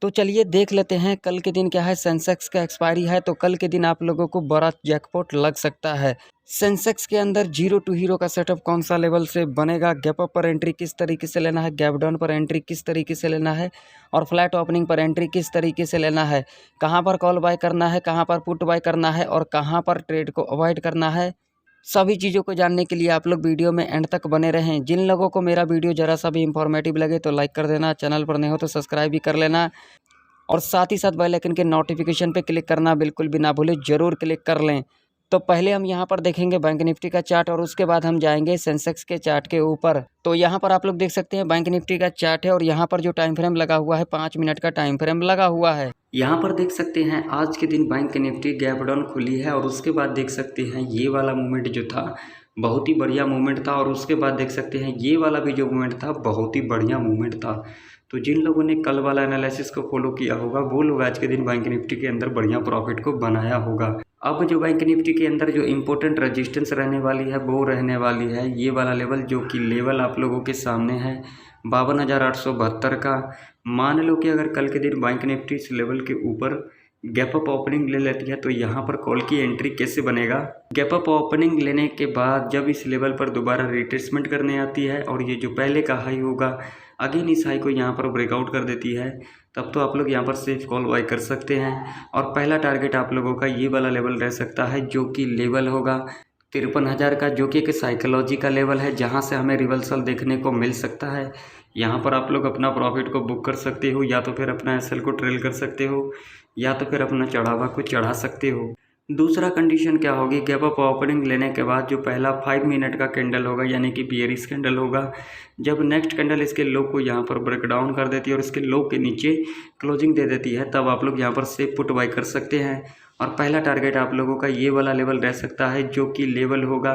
तो चलिए देख लेते हैं कल के दिन क्या है। सेंसेक्स का एक्सपायरी है तो कल के दिन आप लोगों को बड़ा जैकपॉट लग सकता है। सेंसेक्स के अंदर जीरो टू हीरो का सेटअप कौन सा लेवल से बनेगा, गैप अप पर एंट्री किस तरीके से लेना है, गैप डाउन पर एंट्री किस तरीके से लेना है और फ्लैट ओपनिंग पर एंट्री किस तरीके से लेना है, कहां पर कॉल बाय करना है, कहां पर पुट बाय करना है और कहां पर ट्रेड को अवॉइड करना है, सभी चीज़ों को जानने के लिए आप लोग वीडियो में एंड तक बने रहें। जिन लोगों को मेरा वीडियो ज़रा सा भी इंफॉर्मेटिव लगे तो लाइक कर देना, चैनल पर नए हो तो सब्सक्राइब भी कर लेना और साथ ही साथ बेल आइकन के नोटिफिकेशन पे क्लिक करना बिल्कुल भी ना भूलें, ज़रूर क्लिक कर लें। तो पहले हम यहाँ पर देखेंगे बैंक निफ्टी का चार्ट और उसके बाद हम जाएंगे सेंसेक्स के चार्ट के ऊपर। तो यहाँ पर आप लोग देख सकते हैं बैंक निफ्टी का चार्ट है और यहाँ पर जो टाइम फ्रेम लगा हुआ है 5 मिनट का टाइम फ्रेम लगा हुआ है। यहाँ पर देख सकते हैं आज के दिन बैंक निफ्टी गैप डाउन खुली है और उसके बाद देख सकते हैं ये वाला मूवमेंट जो था बहुत ही बढ़िया मूवमेंट था और उसके बाद देख सकते हैं ये वाला भी जो मूवमेंट था बहुत ही बढ़िया मूवमेंट था। तो जिन लोगों ने कल वाला एनालिसिस को फॉलो किया होगा वो लोग आज के दिन बैंक निफ्टी के अंदर बढ़िया प्रॉफिट को बनाया होगा। अब जो बैंक निफ्टी के अंदर जो इम्पोर्टेंट रेजिस्टेंस रहने वाली है वो रहने वाली है ये वाला लेवल, जो कि लेवल आप लोगों के सामने है 52,872 का। मान लो कि अगर कल के दिन बैंक निफ्टी इस लेवल के ऊपर गैप अप ओपनिंग ले लेती है तो यहाँ पर कॉल की एंट्री कैसे बनेगा। गैप अप ओपनिंग लेने के बाद जब इस लेवल पर दोबारा रिट्रेसमेंट करने आती है और ये जो पहले का हाई होगा अगेन इस हाई को यहाँ पर ब्रेकआउट कर देती है, तब तो आप लोग यहाँ पर सेफ कॉल बाय कर सकते हैं। और पहला टारगेट आप लोगों का ये वाला लेवल रह सकता है जो कि लेवल होगा 53,000 का, जो कि एक साइकोलॉजी का लेवल है जहाँ से हमें रिवर्सल देखने को मिल सकता है। यहाँ पर आप लोग अपना प्रॉफिट को बुक कर सकते हो या तो फिर अपना एसएल को ट्रेल कर सकते हो या तो फिर अपना चढ़ावा को चढ़ा सकते हो। दूसरा कंडीशन क्या होगी, गैप अप ओपनिंग लेने के बाद जो पहला 5 मिनट का कैंडल होगा यानी कि बियरिश कैंडल होगा, जब नेक्स्ट कैंडल इसके लो को यहाँ पर ब्रेक डाउन कर देती है और इसके लो के नीचे क्लोजिंग दे देती है, तब आप लोग यहाँ पर सेफ पुट बाय कर सकते हैं। और पहला टारगेट आप लोगों का ये वाला लेवल रह सकता है जो कि लेवल होगा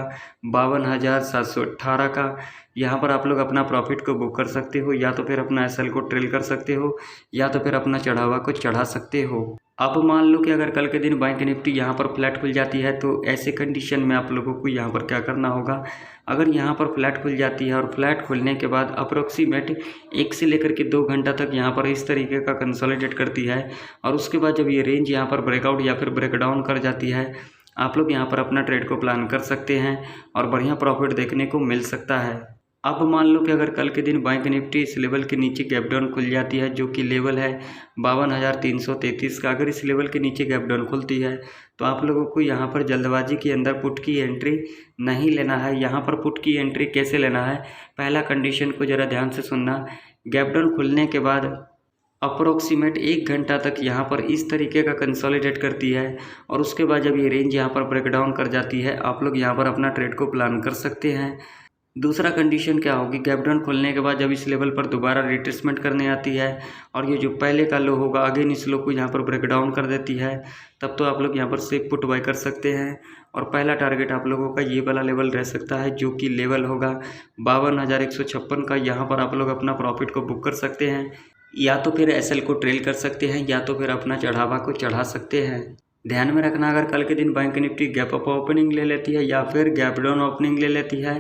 52,718 का। यहाँ पर आप लोग अपना प्रॉफिट को बुक कर सकते हो या तो फिर अपना एसएल को ट्रेल कर सकते हो या तो फिर अपना चढ़ावा को चढ़ा सकते हो। अब मान लो कि अगर कल के दिन बैंक निफ्टी यहाँ पर फ्लैट खुल जाती है तो ऐसे कंडीशन में आप लोगों को यहाँ पर क्या करना होगा। अगर यहाँ पर फ्लैट खुल जाती है और फ्लैट खुलने के बाद अप्रोक्सीमेट 1 से लेकर के 2 घंटा तक यहाँ पर इस तरीके का कंसोलिडेट करती है और उसके बाद जब ये रेंज यहाँ पर ब्रेकआउट या फिर ब्रेकडाउन कर जाती है, आप लोग यहाँ पर अपना ट्रेड को प्लान कर सकते हैं और बढ़िया प्रॉफिट देखने को मिल सकता है। अब मान लो कि अगर कल के दिन बैंक निफ्टी इस लेवल के नीचे गैप डाउन खुल जाती है जो कि लेवल है 52,333 का, अगर इस लेवल के नीचे गैप डाउन खुलती है तो आप लोगों को यहाँ पर जल्दबाजी के अंदर पुट की एंट्री नहीं लेना है। यहाँ पर पुट की एंट्री कैसे लेना है, पहला कंडीशन को ज़रा ध्यान से सुनना। गैप डाउन खुलने के बाद अप्रोक्सीमेट 1 घंटा तक यहाँ पर इस तरीके का कंसोलिडेट करती है और उसके बाद जब ये रेंज यहाँ पर ब्रेकडाउन कर जाती है, आप लोग यहाँ पर अपना ट्रेड को प्लान कर सकते हैं। दूसरा कंडीशन क्या होगी, गैप डाउन खोलने के बाद जब इस लेवल पर दोबारा रिट्रेसमेंट करने आती है और ये जो पहले का लो होगा अगेन इस लो को यहाँ पर ब्रेक डाउन कर देती है, तब तो आप लोग यहाँ पर सेफ पुट बाय कर सकते हैं। और पहला टारगेट आप लोगों का ये वाला लेवल रह सकता है जो कि लेवल होगा 52,156 का। यहाँ पर आप लोग अपना प्रॉफिट को बुक कर सकते हैं या तो फिर एसएल को ट्रेल कर सकते हैं या तो फिर अपना चढ़ावा को चढ़ा सकते हैं। ध्यान में रखना, अगर कल के दिन bank Nifty gap up opening ले लेती है या फिर गैप डाउन ओपनिंग ले लेती है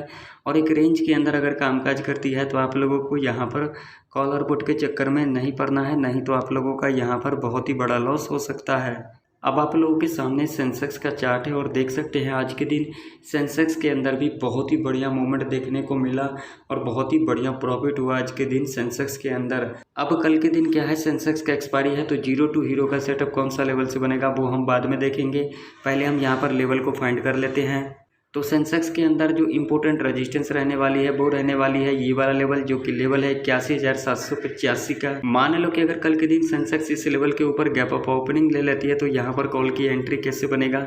और एक रेंज के अंदर अगर कामकाज करती है तो आप लोगों को यहाँ पर कॉल और पुट के चक्कर में नहीं पड़ना है, नहीं तो आप लोगों का यहाँ पर बहुत ही बड़ा लॉस हो सकता है। अब आप लोगों के सामने सेंसेक्स का चार्ट है और देख सकते हैं आज के दिन सेंसेक्स के अंदर भी बहुत ही बढ़िया मूवमेंट देखने को मिला और बहुत ही बढ़िया प्रॉफिट हुआ आज के दिन सेंसेक्स के अंदर। अब कल के दिन क्या है, सेंसेक्स का एक्सपायरी है तो जीरो टू हीरो का सेटअप कौन सा लेवल से बनेगा वो हम बाद में देखेंगे। पहले हम यहाँ पर लेवल को फाइंड कर लेते हैं। तो सेंसेक्स के अंदर जो इम्पोर्टेंट रेजिस्टेंस रहने वाली है वो रहने वाली है ये वाला लेवल जो कि लेवल है 81,785 का। मान लो कि अगर कल के दिन सेंसेक्स इस लेवल के ऊपर गैप अप ओपनिंग ले लेती है तो यहाँ पर कॉल की एंट्री कैसे बनेगा।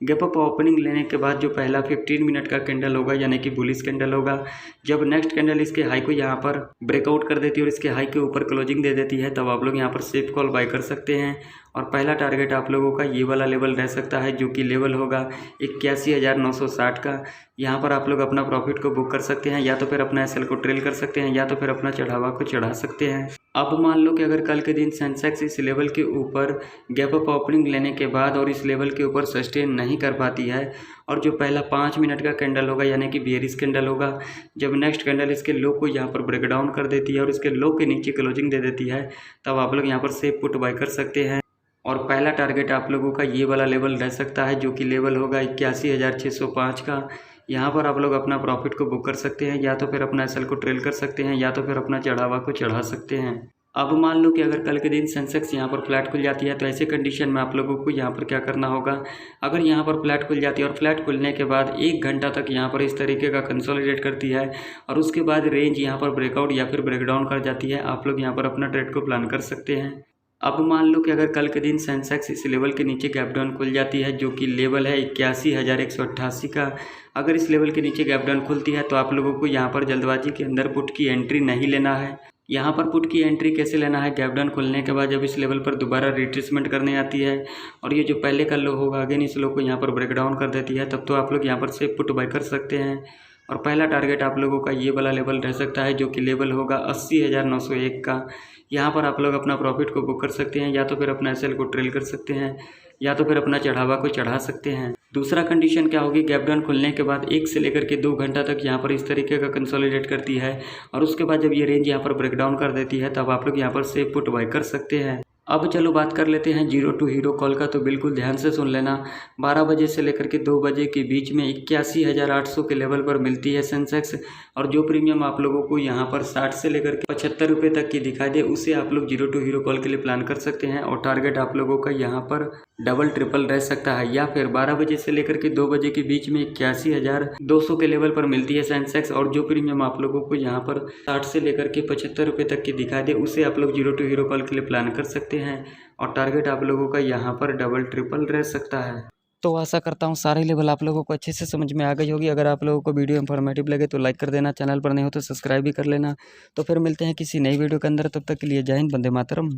गैप अप ओपनिंग लेने के बाद जो पहला 15 मिनट का कैंडल होगा यानी कि बुलिश कैंडल होगा, जब नेक्स्ट कैंडल इसके हाई को यहाँ पर ब्रेकआउट कर देती है और इसके हाई के ऊपर क्लोजिंग दे देती है, तब आप लोग यहाँ पर सेफ कॉल बाय कर सकते हैं। और पहला टारगेट आप लोगों का ये वाला लेवल रह सकता है जो कि लेवल होगा 81,960 का। यहाँ पर आप लोग अपना प्रॉफिट को बुक कर सकते हैं या तो फिर अपना एसएल को ट्रेल कर सकते हैं या तो फिर अपना चढ़ावा को चढ़ा सकते हैं। अब मान लो कि अगर कल के दिन सेंसेक्स इस लेवल के ऊपर गैप अप ओपनिंग लेने के बाद और इस लेवल के ऊपर सस्टेन नहीं कर पाती है और जो पहला 5 मिनट का कैंडल होगा यानी कि बेयरिश कैंडल होगा, जब नेक्स्ट कैंडल इसके लो को यहाँ पर ब्रेक डाउन कर देती है और इसके लो के नीचे क्लोजिंग दे देती है, तब आप लोग यहाँ पर सेफ पुट बाय कर सकते हैं। और पहला टारगेट आप लोगों का ये वाला लेवल रह सकता है जो कि लेवल होगा 81,605 का। यहाँ पर आप लोग अपना प्रॉफिट को बुक कर सकते हैं, या तो फिर अपना एसएल को ट्रेल कर सकते हैं, या तो फिर अपना चढ़ावा को चढ़ा सकते हैं। अब मान लो कि अगर कल के दिन सेंसेक्स यहाँ पर फ्लैट खुल जाती है तो ऐसे कंडीशन में आप लोगों को यहाँ पर क्या करना होगा। अगर यहाँ पर फ्लैट खुल जाती है और फ्लैट खुलने के बाद 1 घंटा तक यहाँ पर इस तरीके का कंसोलिडेट करती है और उसके बाद रेंज यहाँ पर ब्रेकआउट या फिर ब्रेकडाउन कर जाती है, आप लोग यहाँ पर अपना ट्रेड को प्लान कर सकते हैं। अब मान लो कि अगर कल के दिन सेंसेक्स इस लेवल के नीचे गैप डाउन खुल जाती है जो कि लेवल है 81,188 का, अगर इस लेवल के नीचे गैप डाउन खुलती है तो आप लोगों को यहाँ पर जल्दबाजी के अंदर पुट की एंट्री नहीं लेना है। यहाँ पर पुट की एंट्री कैसे लेना है, गैप डाउन खुलने के बाद जब इस लेवल पर दोबारा रिट्रेसमेंट करने आती है और ये जो पहले का लो होगा अगेन इस लो को यहाँ पर ब्रेक डाउन कर देती है, तब तो आप लोग यहाँ पर से पुट बाय कर सकते हैं। और पहला टारगेट आप लोगों का ये वाला लेवल रह सकता है जो कि लेवल होगा 80,901 का। यहाँ पर आप लोग अपना प्रॉफिट को बुक कर सकते हैं, या तो फिर अपना एसएल को ट्रेल कर सकते हैं, या तो फिर अपना चढ़ावा को चढ़ा सकते हैं। दूसरा कंडीशन क्या होगी, गैप डाउन खुलने के बाद 1 से लेकर के 2 घंटा तक यहाँ पर इस तरीके का कंसोलिडेट करती है और उसके बाद जब ये रेंज यहाँ पर ब्रेक डाउन कर देती है तब आप लोग यहाँ पर सेफ पुट बाय कर सकते हैं। अब चलो बात कर लेते हैं जीरो टू हीरो कॉल का, तो बिल्कुल ध्यान से सुन लेना। 12 बजे से लेकर के 2 बजे के बीच में 81,800 के लेवल पर मिलती है सेंसेक्स, और जो प्रीमियम आप लोगों को यहाँ पर 60 से लेकर के 75 रुपये तक की दिखाई दे उसे आप लोग जीरो टू हीरो कॉल के लिए प्लान कर सकते हैं। और टारगेट आप लोगों का यहाँ पर डबल ट्रिपल रह सकता है, या फिर 12 बजे से लेकर के 2 बजे के बीच में 81,200 के लेवल पर मिलती है सेंसेक्स, और जो प्रीमियम आप लोगों को यहाँ पर 60 से लेकर के 75 रुपये तक की दिखाई दे उसे आप लोग जीरो टू हीरो कॉल के लिए प्लान कर सकते हैं। और टारगेट आप लोगों का यहाँ पर डबल ट्रिपल रह सकता है। तो आशा करता हूँ सारे लेवल आप लोगों को अच्छे से समझ में आ गई होगी। अगर आप लोगों को वीडियो इन्फॉर्मेटिव लगे तो लाइक कर देना, चैनल पर नहीं हो तो सब्सक्राइब भी कर लेना। तो फिर मिलते हैं किसी नई वीडियो के अंदर, तब तक के लिए जय हिंद, वंदे मातरम।